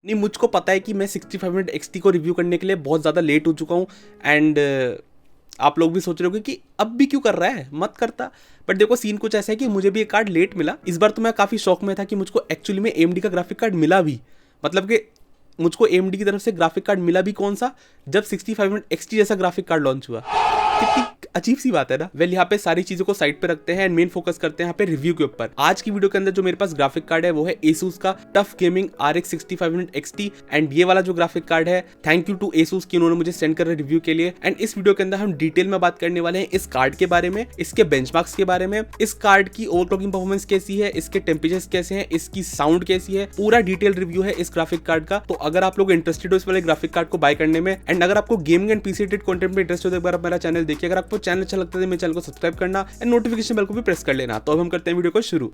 नहीं, मुझको पता है कि मैं 6500 XT को रिव्यू करने के लिए बहुत ज़्यादा लेट हो चुका हूँ एंड आप लोग भी सोच रहे होगे कि अब भी क्यों कर रहा है, मत करता। बट देखो सीन कुछ ऐसा है कि मुझे भी एक कार्ड लेट मिला। इस बार तो मैं काफ़ी शौक में था कि मुझको एक्चुअली में AMD का ग्राफिक कार्ड मिला भी, मतलब कि मुझको AMD की तरफ से ग्राफिक कार्ड मिला भी कौन सा, जब 6500 XT जैसा ग्राफिक कार्ड लॉन्च हुआ। कितनी अजीब सी बात है ना। वेल, यहाँ पे सारी चीजों को साइड पे रखते हैं एंड मेन फोकस करते हैं यहाँ पे रिव्यू के ऊपर। आज की वीडियो के अंदर जो मेरे पास ग्राफिक कार्ड है वो है Asus का TUF gaming RX 6500 XT and ये वाला जो ग्राफिक कार्ड है, थैंक यू टू Asus कि उन्होंने मुझे सेंड कर रिव्यू के लिए। एंड इस वीडियो के अंदर हम डिटेल में बात करने वाले हैं इस कार्ड के बारे में, इसके बेंचमार्क्स के बारे में, इस कार्ड की ओवरक्लॉकिंग परफॉर्मेंस कैसी है, इसके टेम्परेचर्स कैसे हैं, इसकी साउंड कैसी है, पूरा डिटेल रिव्यू है इस ग्राफिक कार्ड का। तो अगर आप लोग इंटरेस्टेड हो इस वाले ग्राफिक कार्ड को बाय करने में एंड अगर आपको gaming and PC related content में इंटरेस्ट हो तो एक बार आप मेरा चैनल देखिए। अगर आपको चैनल अच्छा लगता है मेरे चैनल को सब्सक्राइब करना एंड नोटिफिकेशन बेल को भी प्रेस कर लेना। तो अब हम करते हैं वीडियो को शुरू।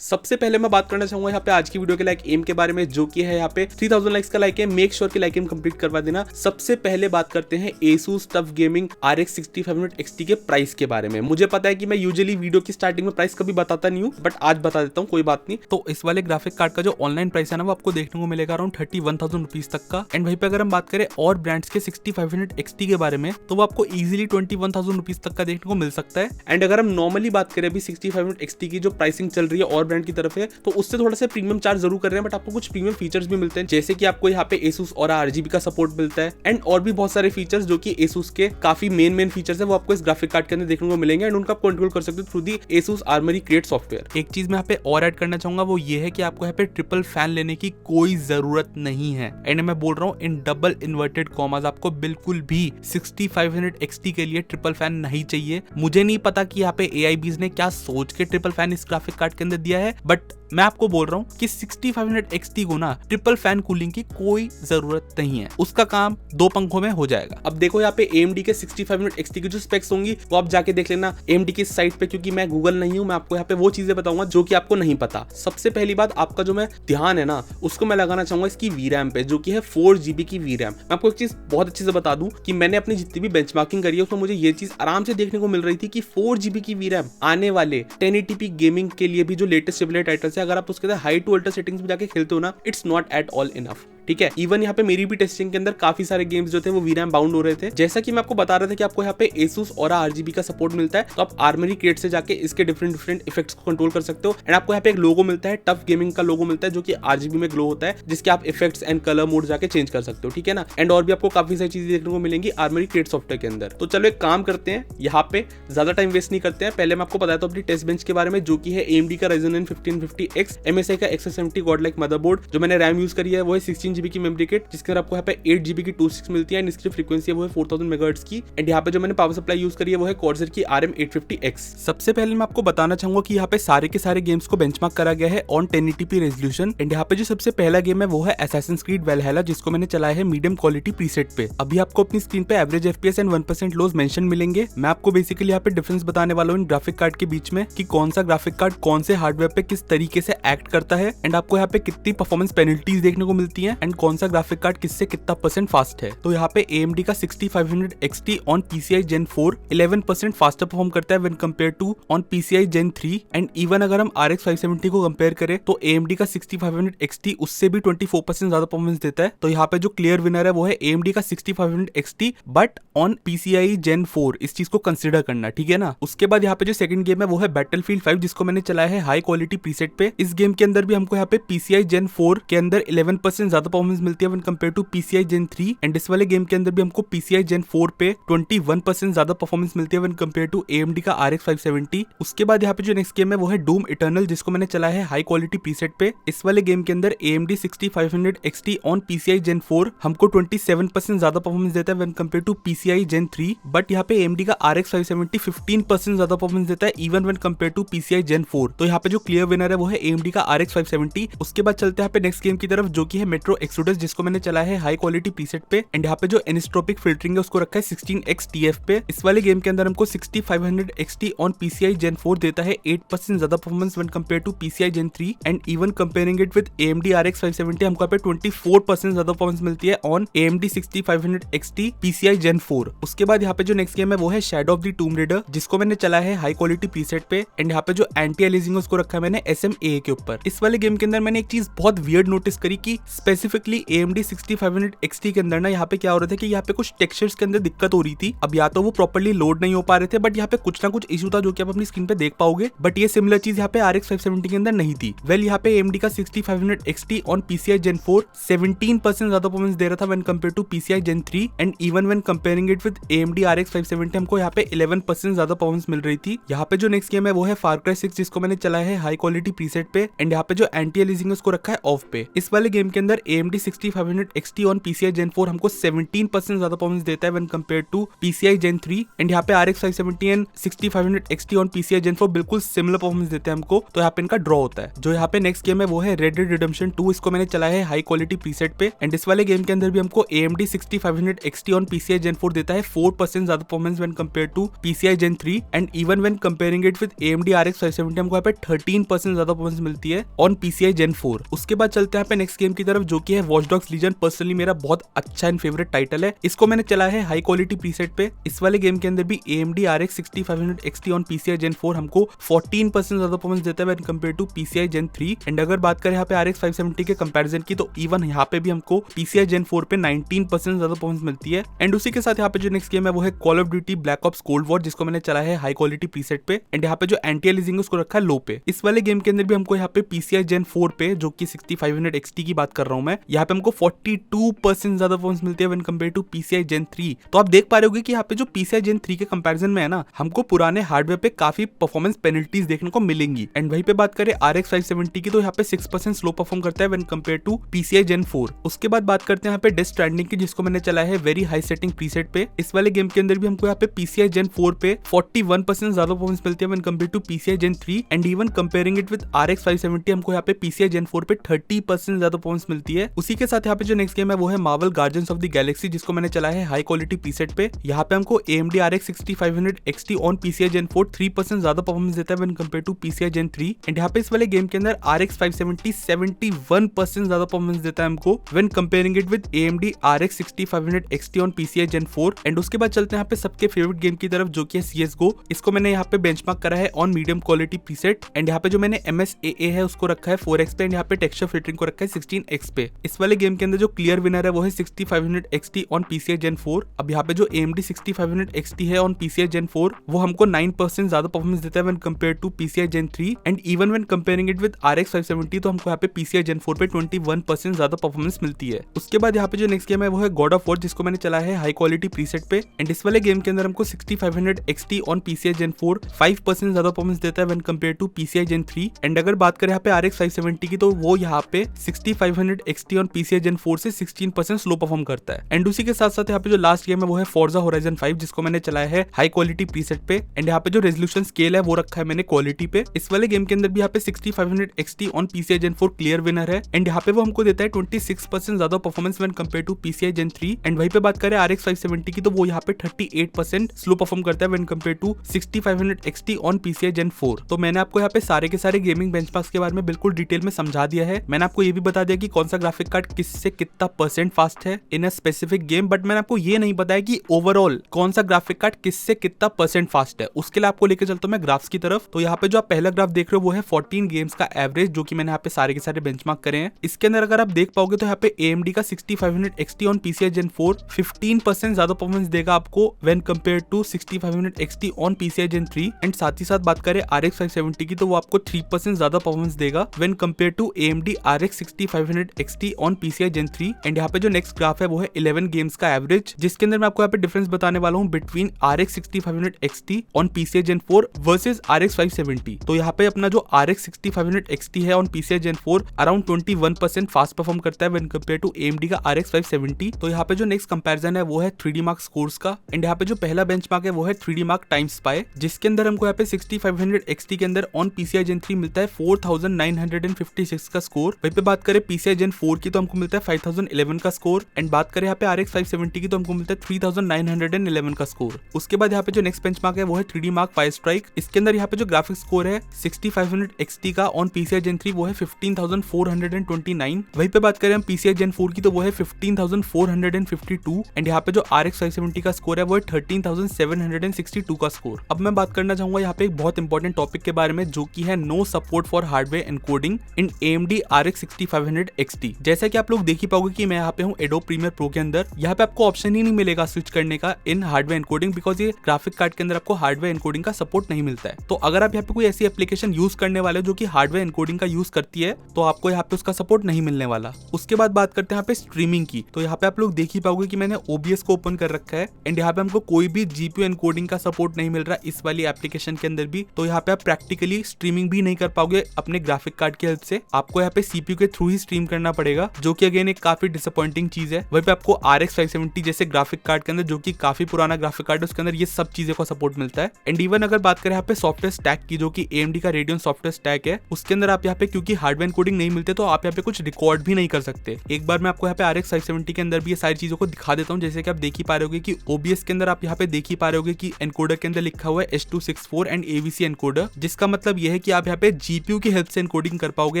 सबसे पहले मैं बात करना चाहूंगा यहाँ पे आज की वीडियो के लाइक एम के बारे में, जो कि है यहाँ पे 3000 लाइक्स का लाइक है। मेक श्योर कि लाइक एम कंप्लीट करवा देना। सबसे पहले बात करते हैं Asus TUF gaming RX 6500 XT के प्राइस के बारे में। मुझे पता है कि मैं यूजुअली वीडियो की स्टार्टिंग में प्राइस कभी बताता नहीं हूँ, बट आज बता देता हूँ, कोई बात नहीं। तो इस वाले ग्राफिक कार्ड का जो ऑनलाइन प्राइस है ना वो आपको देखने को मिलेगा अराउंड 31,000 रुपीज तक का। एंड वहीं पे अगर हम बात करें और ब्रांड्स के 6500 XT के बारे में तो वो आपको इजिली 21,000 रुपीज तक का देखने को मिल सकता है। एंड अगर हम नॉर्मली बात करें अभी 6500 XT की जो प्राइसिंग चल रही है और ब्रांड की तरफ है तो उससे थोड़ा सा प्रीमियम चार्ज जरूर कर रहे हैं, बट आपको कुछ प्रीमियम फीचर्स भी मिलते हैं, जैसे कि आपको यहाँ पे Asus और RGB का सपोर्ट मिलता है एंड और भी बहुत सारे फीचर्स जो कि Asus के काफी मेन फीचर्स है वो आपको इस ग्राफिक कार्ड के अंदर देखने को मिलेंगे एंड उनका कंट्रोल कर सकते हो through the Asus Armory Create software. एक चीज मैं यहाँ पे और ऐड करना चाहूंगा वो ये है कि आपको यहाँ पे ट्रिपल फैन लेने की कोई जरूरत नहीं है। एंड मैं बोल रहा हूँ इन डबल इन्वर्टेड कॉमास, आपको बिल्कुल भी 6500 XT के लिए ट्रिपल फैन नहीं चाहिए। मुझे नहीं पता कि यहाँ पे AIBs ने क्या सोच के ट्रिपल फैन इस ग्राफिक कार्ड के अंदर दिया है, बट मैं आपको बोल रहा हूँ कि 6500 XT को ना ट्रिपल फैन कूलिंग की कोई जरूरत नहीं है, उसका काम 2 पंखों में हो जाएगा। अब देखो यहाँ पे AMD के 6500 XT की जो स्पेक्स होंगी वो आप जाके देख लेना AMD की साइट पे, क्योंकि मैं गूगल नहीं हूँ, मैं आपको यहाँ पे वो चीजें बताऊंगा जो कि आपको नहीं पता। सबसे पहली बात आपका जो मैं ध्यान है ना उसको मैं लगाना चाहूंगा इसकी VRAM पे, जो कि है 4GB की VRAM। मैं आपको एक चीज बहुत अच्छे से बता दूं कि मैंने अपनी जितनी भी बेंचमार्किंग करी है उसमें मुझे ये चीज आराम से देखने को मिल रही थी कि 4GB की VRAM आने वाले 1080p गेमिंग के लिए भी जो लेटेस्ट स्टेबलाइजर टाइटल्स है, अगर आप उसके अंदर हाई टू अल्ट्रा सेटिंग्स में जाके खेलते हो ना, it's not at all enough. ठीक है, इवन यहाँ पे मेरी भी टेस्टिंग के अंदर काफी सारे गेम्स जो थे वो VRAM बाउंड हो रहे थे। जैसा कि मैं आपको बता रहा था कि आपको यहाँ पे Asus और RGB का सपोर्ट मिलता है, तो आप Armory Create से जाके इसके डिफरेंट इफेक्ट्स को कंट्रोल कर सकते हो। एंड आपको यहाँ पे एक लोगो मिलता है, टफ गेमिंग का लोगो मिलता है, जो कि RGB में ग्लो होता है, जिसके आप इफेक्ट्स एंड कलर मोड जाके चेंज कर सकते हो। ठीक है ना, एंड और भी आपको काफी सारी चीजें देखने को मिलेंगी Armory Create सॉफ्टवेयर के अंदर। तो चलो एक काम करते हैं, यहाँ पे ज्यादा टाइम वेस्ट नहीं करते हैं। पहले मैं आपको बताता हूँ अपनी टेस्ट बेंच के बारे में, जो कि है AMD का Ryzen 1550X MSI का X70 Godlike मदरबोर्ड। जो मैंने रैम यूज करी है वो है 16GB की मेमोरी किट, जिसके अंदर आपको यहाँ पे 8GB की 2.6 मिलती है एंड इसकी फ्रीक्वेंसी है वो है 4000 मेगाहर्ट्ज की। एंड यहाँ पे जो मैंने पावर सप्लाई यूज करी है वो है Corsair की RM850X। सबसे पहले मैं आपको बताना चाहूंगा कि यहाँ पे सारे के सारे गेम्स को बेंचमार्क करा गया है ऑन 1080p रेजोल्यूशन। एंड यहाँ पे जो सबसे पहला गेम है वो है Assassin's Creed Valhalla, जिसको मैंने चलाया है मीडियम क्वालिटी प्रीसेट पे। अभी आपको अपनी स्क्रीन पे average FPS and 1% lows mention मिलेंगे। मैं आपको बेसिकली यहाँ पे डिफरेंस बताने वाला हूँ इन ग्राफिक कार्ड के बीच में कि कौन सा ग्राफिक कार्ड कौन से हार्डवेयर पे किस तरीके से एक्ट करता है एंड आपको यहाँ पे कितनी परफॉर्मेंस पेनल्टीज देखने को मिलती है एंड कौन सा ग्राफिक कार्ड किससे कितना % फास्ट है। तो यहाँ पे AMD का 6500 XT on PCI Gen 4 11% faster perform करता है when compare to on PCI Gen 3 and even अगर हम RX 570 को कंपेयर करें तो AMD का 6500 XT उससे भी 24% ज्यादा परफॉर्मेंस देता है। तो यहाँ पे जो क्लियर विनर है वो है AMD का 6500 XT but on PCI Gen 4, इस चीज को कंसिडर करना, ठीक है ना। उसके बाद यहाँ पे जो सेकंड गेम है वो है Battlefield 5, जिसको मैंने चलाया है हाई क्वालिटी प्रीसेट पे। इस गेम के अंदर भी हमको यहाँ पे PCI Gen 4 के अंदर 11% ज्यादा परफॉर्मेंस मिलती है when compare to PCI Gen 3 and इस वाले गेम के अंदर भी हमको PCI Gen 4 पे 21% ज्यादा परफॉर्मेंस मिलती है व्हेन कंपेयर टू AMD का RX 570। उसके बाद यहाँ पे जो नेक्स्ट गेम है वो है Doom Eternal, जिसको मैंने चलाया है हाई क्वालिटी प्रीसेट पे। इस वाले गेम के अंदर AMD 6500 XT on PCI Gen 4 हमको 27% ज्यादा परफॉर्मेंस देता है when compare to PCI Gen 3, but यहाँ पे AMD का RX 570 15% ज्यादा परफॉर्मेंस देता है even when compare to PCI Gen 4। तो यहाँ पे जो क्लियर विनर है वो है AMD का RX 570। उसके बाद चलते हैं यहाँ पे नेक्स्ट गेम की तरफ, जो कि है Metro प्रो एक्सोडस जिसको मैंने चला है हाई क्वालिटी प्रीसेट पे एंड यहाँ पे जो एनिस्ट्रोपिक फिल्टरिंग है उसको रखा है 16x TF पे। इस वाले गेम के अंदर हमको 6500 XT ऑन PCI Gen 4 देता है 8% ज्यादा performance when compare to PCI Gen 3 and even comparing it with AMD RX 570 हमको यहाँ पे 24% ज्यादा परफॉर्मेंस मिलती है on AMD 6500 XT PCI Gen 4। उसके बाद यहाँ पे जो नेक्स्ट गेम है वो है शैडो ऑफ द टूम रेडर जिसको मैंने चला है हाई क्वालिटी प्रीसेट पे एंड यहाँ पे जो एंटी एलिजिंग उसको रखा है मैंने SMAA के ऊपर। इस वाले गेम के अंदर मैंने एक चीज बहुत वियर्ड नोटिस करी कि स्पेसिफिकली AMD 6500 XT के अंदर ना यहाँ पे क्या हो रहा था कि यहाँ पे कुछ टेक्सचर्स के अंदर दिक्कत हो रही थी। अब या तो वो प्रॉपर्ली लोड नहीं हो पा रहे थे बट यहाँ पे कुछ ना कुछ इशू था जो कि आप अपनी स्क्रीन पे देख पाओगे, बट ये सिमिलर चीज यहाँ पे RX 570 के अंदर नहीं थी। वेल यहाँ पे AMD का 6500 XT ऑन PCI Gen 4 17% ज्यादा परफॉर्मेंस दे रहा था when compare to PCI Gen 3 and even when comparing it with AMD RX 570 हमको यहाँ पे 11% ज्यादा परफॉर्मेंस मिल रही थी। यहाँ पे जो नेक्स्ट गेम है वो है फार क्राई 6 जिसको मैंने चला है हाई क्वालिटी प्रीसेट पे एंड यहाँ पे जो एंटी एलिजिंग उसको रखा है ऑफ पे। इस वाले गेम के अंदर AMD 6500 XT on PCI Gen 4 हमको 17% ज्यादा परफॉर्मेंस देता है when compare to PCI Gen 3 and यहाँ पे RX 570 and 6500 XT on PCI Gen 4 बिल्कुल सिमिलर परफॉर्मेंस देते हैं हमको, तो यहाँ पे इनका ड्रॉ होता है। जो यहाँ पे नेक्स्ट गेम है वो है रेड डेड रिडेम्पशन 2, इसको मैंने चला है हाई क्वालिटी प्रीसेट पे एंड इस वाले गेम के अंदर भी हमको AMD 6500 XT on PCI Gen 4 देता है 4% ज्यादा performance when compare to PCI Gen 3 and even when comparing it with AMD RX 570 हमको यहाँ पे 13% ज्यादा परफॉर्मेंस मिलती है ऑन PCI Gen 4। उसके बाद चलते हैं यहाँ पे नेक्स्ट गेम की तरफ जो कि है वॉच डॉग्स लीजन। पर्सनली मेरा बहुत अच्छा एंड फेवरेट टाइटल है, इसको मैंने चला है हाई क्वालिटी प्रीसेट पे। इस वाले गेम के अंदर भी AMD RX 6500 XT on PCI Gen 4 हमको 14% ज्यादा परफॉर्मेंस देता है when compare to PCI Gen 3 and अगर बात करें यहाँ पे RX 570 के कंपैरिजन की तो इवन यहाँ पे भी हमको PCI Gen 4 पे 19% ज्यादा परफॉर्मेंस मिलती है। एंड उसी के साथ यहाँ पे जो नेक्स्ट गेम है वो है call of duty black ops cold war जिसको मैंने चला है हाई क्वालिटी प्रीसेट पे एंड यहाँ पे जो एंटी एलिजिंग उसको रखा है लो पे। इस वाले गेम के अंदर भी हमको यहाँ पे PCI Gen 4 पे जो कि 6500 XT की बात कर रहा हूँ मैं, यहाँ पे हमको 42% ज्यादा परफॉर्मेंस मिलती है when compare to PCI Gen 3। तो आप देख पा रहे होगे कि यहाँ पे जो PCI Gen 3 के कंपैरिजन में है ना हमको पुराने हार्डवेयर पे काफी परफॉर्मेंस पेनल्टीज देखने को मिलेंगी। एंड वहीं पे बात करें RX 570 की तो यहाँ पे 6% स्लो परफॉर्म करता है when compare to PCI Gen 4। उसके बाद बात करते हैं यहाँ पे डेथ स्ट्रैंडिंग की जिसको मैंने चला है वेरी हाई सेटिंग प्रीसेट पे। इस वाले गेम के अंदर भी हमको यहाँ पे PCI Gen 4 पे 41% ज्यादा परफॉर्मेंस मिलती है when compare to PCI Gen 3 and even comparing it with RX 570 हमको यहाँ पे PCI Gen 4 पे 30% ज्यादा परफॉर्मेंस मिलती है। उसी के साथ यहाँ पे जो नेक्स्ट गेम है वो है Marvel guardians of the Galaxy जिसको मैंने चला है हाई क्वालिटी प्रीसेट पे। यहाँ पे हमको AMD RX 6500 XT on PCI Gen 4 3% ज्यादा परफॉर्मेंस देता है when compare to PCI Gen 3 and यहाँ पे इस वाले गेम के अंदर RX 570 71% ज्यादा परफॉर्मेंस देता है हमको when comparing it with AMD RX 6500 XT on PCI Gen 4। And उसके बाद चलते हैं यहाँ पे सबके फेवरेट गेम की तरफ जो कि है CS:GO। इसको मैंने यहाँ पे बेंचमार्क करा है on medium quality preset and यहाँ पे जो मैंने MSAA है उसको रखा है 4x पे एंड यहाँ पे टेक्सचर फिल्टरिंग को रखा है 16x पे। इस वाले गेम के अंदर जो क्लियर विनर है वो है 6500 XT ऑन PCI Gen 4। अब यहाँ पे जो AMD 6500 XT है ऑन PCI Gen 4 वो हमको 9% ज्यादा परफॉर्मेंस देता है when compare to PCI Gen 3 and even when comparing it with RX 570 तो हमको यहाँ पे PCI Gen 4 पे 21% ज्यादा परफॉर्मेंस मिलती है। उसके बाद यहाँ पे जो नेक्स्ट गेम है वो है गॉड ऑफ वॉर जिसको मैंने चला है हाई क्वालिटी प्रीसेट पे एंड इस वाले गेम के अंदर हमको 6500 XT ऑन PCI Gen 4 5% ज्यादा परफॉर्मेंस देता है when compare to PCI Gen 3 and अगर बात करें यहाँ पे RX 570 की तो वो यहाँ पे 6500 XT ऑन PCI Gen 4 से 16% स्लो परफॉर्म करता है। एंड उसी के साथ साथ यहाँ पे जो लास्ट गेम है वो है Forza Horizon 5 जिसको मैंने चलाया है हाई क्वालिटी प्रीसेट पे एंड यहाँ पे जो रेजोल्यूशन स्केल है वो रखा है मैंने क्वालिटी पे। इस वाले गेम के अंदर भी यहाँ पे 6500 XT on PCI Gen 4 clear winner है एंड यहाँ पे वो हमको देता है 26% ज्यादा performance when compare to PCI Gen 3 and वहीं पे बात करें RX 570 की तो वो यहाँ पे 38% स्लो परफॉर्म करता है when compare to 6500 XT on PCI Gen 4। तो मैंने आपको यहाँ पे सारे के सारे गेमिंग बेंचमार्क्स के बारे में बिल्कुल डिटेल में समझा दिया है। मैंने आपको ये भी बता दिया कि कौन सा ग्राफिक कार्ड किससे कितना परसेंट फास्ट है इन अ स्पेसिफिक गेम, बट मैंने आपको ये नहीं बताया कि ओवरऑल कौन सा ग्राफिक कार्ड किससे कितना परसेंट फास्ट है। उसके लिए आपको लेकर चलता हूं मैं ग्राफ्स की तरफ। तो यहाँ पे जो आप पहला ग्राफ देख रहे हो वो है 14 गेम्स का एवरेज जो कि मैंने यहाँ पे सारे के सारे बेंचमार्क करे हैं। इसके अंदर अगर आप देख पाओगे तो यहाँ पे AMD का 6500 XT ऑन PCI Gen 4 15% ज्यादा परफॉर्मेंस देगा आपको when compare to 6500 XT on PCI Gen 3 and साथ ही साथ बात करें RX 570 की तो वो आपको 3% ज्यादा परफॉर्मेंस देगा when compare to AMD RX 6500 XT on PCI Gen 3 and यहाँ पे जो नेक्स्ट ग्राफ है वो है 11 गेम्स का एवरेज जिसके अंदर मैं आपको यहाँ पे डिफरेंस बताने वाला हूँ between RX 6500 XT on PCI Gen 4 versus RX 570। तो यहाँ पे अपना जो RX 6500 XT है on PCI Gen 4 around 21% fast perform करता है व्हेन कंपेयर टू AMD का RX 570। तो यहाँ पे जो नेक्स्ट कंपैरिजन है वो है 3D Mark स्कोर्स का एंड यहाँ पे जो पहला बेंचमार्क है वो है 3D Mark टाइम स्पाई जिसके अंदर हमको यहाँ पे 6500 XT के अंदर ऑन PCI Gen 3 मिलता है 4956 का स्कोर। वहीं पे बात करें PCI Gen 4 की तो हमको मिलता है 5011 का स्कोर। एंड बात करें यहाँ पे RX 570 की तो हमको मिलता है 3911 का स्कोर। उसके बाद यहाँ पे जो नेक्स्ट बेंचमार्क है वो है 3D Mark V Strike। इसके अंदर यहाँ पे जो ग्राफिक्स स्कोर है 6500 XT का ऑन PCI Gen 3 वो है 15429। वहीं पे बात करें हम PCI Gen 4 की तो वो है 15452। एंड यहाँ पे जो RX 570 का स्कोर है वो है 13762 का स्कोर। अब मैं बात करना चाहूंगा यहाँ पे एक बहुत इंपॉर्टेंट टॉपिक के बारे में, जो की है no support for hardware encoding in AMD RX 6500 XT। जैसा कि आप लोग देख ही पाओगे कि मैं यहाँ पे हूँ Adobe Premiere Pro के अंदर। यहाँ पे आपको ऑप्शन ही नहीं मिलेगा स्विच करने का इन हार्डवेयर एनकोडिंग, बिकॉज ये ग्राफिक कार्ड के अंदर आपको हार्डवेयर एनकोडिंग का सपोर्ट नहीं मिलता है। तो अगर आप यहाँ पे कोई ऐसी एप्लीकेशन यूज करने वाले जो कि हार्डवेयर एनकोडिंग का यूज करती है तो आपको यहाँ पे उसका सपोर्ट नहीं मिलने वाला। उसके बाद बात करते हैं यहाँ पे स्ट्रीमिंग की। तो यहाँ पे आप लोग देख ही पाओगे कि मैंने OBS को ओपन कर रखा है एंड यहाँ पे हमको कोई भी GPU एनकोडिंग का सपोर्ट नहीं मिल रहा इस वाली एप्लीकेशन के अंदर भी। तो यहाँ पे आप प्रैक्टिकली स्ट्रीमिंग भी नहीं कर पाओगे अपने ग्राफिक कार्ड की हेल्प से। आपको यहाँ पे CPU के थ्रू ही स्ट्रीम करना पड़ेगा, जो कि अगेन एक काफी डिसअपॉइंटिंग चीज है। वहीं पे आपको RX 570 जैसे ग्राफिक कार्ड के अंदर, जो कि काफी पुराना ग्राफिक कार्ड है, उसके अंदर ये सब चीजों का सपोर्ट मिलता है। एंड इवन अगर बात करें यहाँ पे सॉफ्टवेयर स्टैक की, जो कि AMD का Radeon सॉफ्टवेयर स्टैक है, उसके अंदर आप यहाँ पे क्योंकि हार्डवेयर एनकोडिंग नहीं मिलते तो आप यहाँ पे कुछ रिकॉर्ड भी नहीं कर सकते। एक बार मैं आपको यहाँ पे RX 570 के अंदर भी ये सारी चीजों को दिखा देता हूँ। जैसे कि आप देख ही पा रहे होगे कि OBS के अंदर आप यहाँ पे देख ही पा रहे होगे कि एनकोडर के अंदर लिखा हुआ है H264 एंड AVC एनकोडर, जिसका मतलब यह है कि आप यहाँ पे GPU की हेल्प से एनकोडिंग कर पाओगे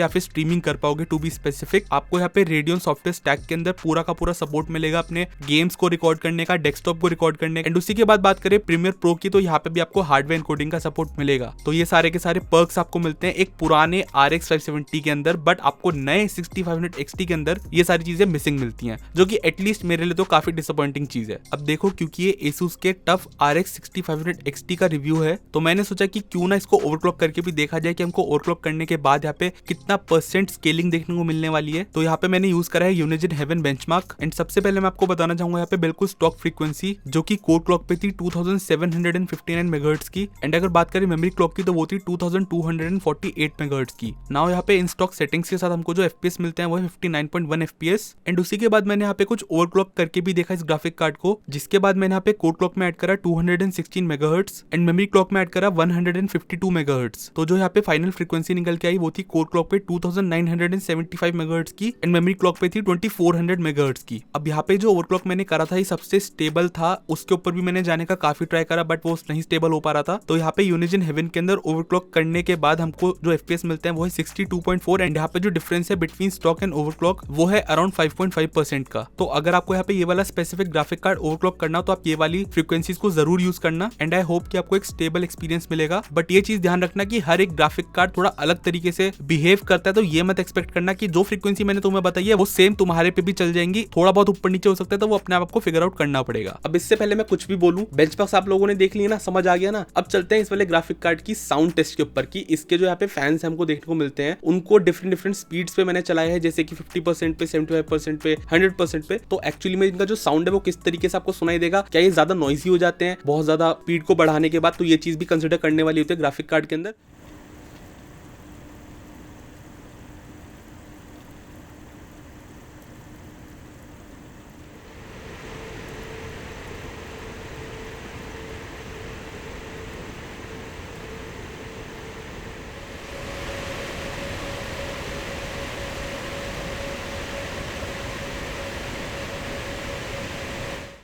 या फिर स्ट्रीमिंग कर पाओगे। टू बी स्पेसिफिक, आपको यहाँ पे Radeon सॉफ्टवेयर स्टैक के अंदर पूरा का पूरा सपोर्ट मिलेगा अपने गेम्स को रिकॉर्ड करने का, डेस्कटॉप को रिकॉर्ड करने का। एंड उसी के बाद बात करें प्रीमियर प्रो की, तो यहाँ पे भी आपको हार्डवेयर एनकोडिंग का सपोर्ट मिलेगा। तो ये सारे के सारे पर्क्स आपको मिलते हैं एक पुराने RX 570 के अंदर, बट आपको नए 6500 XT के अंदर ये सारी चीजें मिसिंग मिलती हैं, जो कि एटलीस्ट मेरे लिए तो काफी डिसअपॉइंटिंग चीज है। अब देखो, क्योंकि ये Asus के टफ RX 6500 XT का रिव्यू है, तो मैंने सोचा कि क्यों ना इसको ओवरक्लॉक करके भी देखा जाए कि हमको ओवरक्लॉक करने के बाद यहाँ पे कितना % स्केलिंग देखने को मिलने वाली है। तो यहाँ पे मैंने यूज करा है Unigine Heaven बेंचमार्क। एंड सबसे पहले मैं आपको बताना चाहूंगा यहाँ पे बिल्कुल स्टॉक फ्रीक्वेंसी, जो कि कोर क्लॉक पे थी 2759 मेगाहर्ट्ज की। एंड अगर बात करें मेमोरी क्लॉक की तो वो थी 2248 मेगाहर्ट्ज की। नाउ यहाँ पे इन स्टॉक सेटिंग्स के साथ हमको जो FPS मिलते हैं वो है 59.1 FPS। एंड उसी के बाद मैंने यहाँ पे कुछ ओवरक्लॉक करके भी देखा इस ग्राफिक कार्ड को, जिसके बाद मैंने यहाँ पे कोर क्लॉक में ऐड करा 216 मेगाहर्ट्ज एंड मेमोरी क्लॉक में ऐड करा 152 मेगाहर्ट्ज। तो जो यहाँ पे फाइनल फ्रीक्वेंसी निकल के आई वो थी कोर क्लॉक पे 2975 मेगाहर्ट्ज की एंड मेमोरी क्लॉक पे थी 2400 मेगाहर्ट्ज की। अब यहाँ पे जो ओवरक्लॉक मैंने करा था ये सबसे स्टेबल था, उसके ऊपर भी मैंने जाने का काफी ट्राई करा बट वो नहीं स्टेबल हो पा रहा था। तो यहाँ पे Unigine Heaven के अंदर ओवरक्लॉक करने के बाद हमको जो FPS मिलते हैं वो है 62.4 एंड यहाँ पे जो डिफरेंस है बिटवीन स्टॉक एंड ओवरक्लॉक वो है अराउंड 5.5% का। तो अगर आपको यहाँ पे ये वाला स्पेसिफिक ग्राफिक कार्ड ओवरक्लॉक करना हो तो आप ये वाली फ्रीक्वेंसीज को जरूर यूज करना एंड आई होप कि आपको एक स्टेबल एक्सपीरियंस मिलेगा। बट ये चीज ध्यान रखना कि हर एक ग्राफिक कार्ड थोड़ा अलग तरीके से बिहेव करता है, तो ये मत एक्सपेक्ट करना कि जो फ्रीक्वेंसी मैंने तुम्हें बताई है वो सेम तुम्हारे पे भी चल जाएंगी। थोड़ा बहुत ऊपर नीचे हो सकता है, तो वो अपने आप को फिगर आउट करना पड़ेगा। अब इससे पहले मैं कुछ भी बोलूं, बेंचमार्क्स आप लोगों ने देख लिया ना, समझ आ गया ना। अब चलते हैं इस वाले ग्राफिक कार्ड की साउंड टेस्ट के ऊपर की इसके जो यहाँ पे फैंस हमको देखने को मिलते हैं उनको डिफरेंट स्पीड्स पे मैंने चलाया है, जैसे कि 50% पे, 75% पे, 100% पे। तो एक्चुअली में इनका जो साउंड है वो किस तरीके से आपको सुनाई देगा, क्या ये ज्यादा नॉइजी हो जाते हैं बहुत ज्यादा स्पीड को बढ़ाने के बाद, तो ये चीज भी कंसिडर करने वाली होती है ग्राफिक कार्ड के अंदर।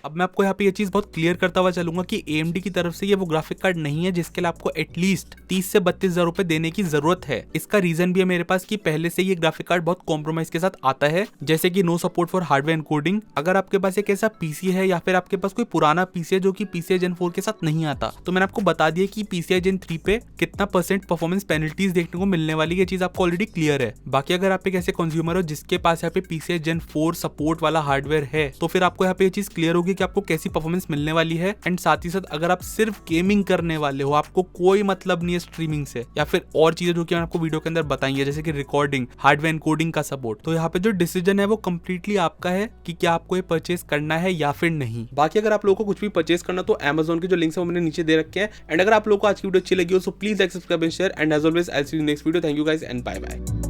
अब मैं आपको यहाँ पे ये चीज बहुत क्लियर करता हुआ चलूंगा कि AMD की तरफ से ये वो ग्राफिक कार्ड नहीं है जिसके लिए आपको एटलीस्ट 30 से 32,000 रुपए देने की जरूरत है। इसका रीजन भी है मेरे पास कि पहले से ये ग्राफिक कार्ड बहुत कॉम्प्रोमाइज के साथ आता है, जैसे कि no support for hardware encoding. अगर आपके पास एक ऐसा पीसी है या फिर आपके पास कोई पुराना पीसी है जो कि PCI Gen 4 के साथ नहीं आता, तो मैंने आपको बता दिया कि PCI Gen 3 पे कितना % परफॉर्मेंस पेनल्टीज देखने को मिलने वाली है, चीज आपको ऑलरेडी क्लियर है। बाकी अगर आप एक ऐसे कंज्यूमर हो जिसके पास यहाँ पे PCI Gen 4 सपोर्ट वाला हार्डवेयर है, तो फिर आपको यहाँ पे ये चीज क्लियर होगी कि आपको कैसी परफॉर्मेंस मिलने वाली है। एंड साथ ही साथ अगर आप सिर्फ गेमिंग करने वाले हो, आपको कोई मतलब नहीं है स्ट्रीमिंग से या फिर और चीजें जो कि मैंने आपको वीडियो के अंदर बताई है, जैसे कि रिकॉर्डिंग, हार्डवेयर एनकोडिंग का सपोर्ट, तो यहाँ पे जो डिसीजन है वो कंप्लीटली आपका है कि क्या आपको ये परचेज करना है या फिर नहीं। बाकी अगर आप लोगों को कुछ भी परचेज करना तो Amazon के जो लिंक्स है वो मैंने नीचे दे रखे हैं। एंड अगर आप लोगों को आज की वीडियो अच्छी लगी हो तो please like, subscribe and share. And as always I will see you next video. Thank you guys and bye bye.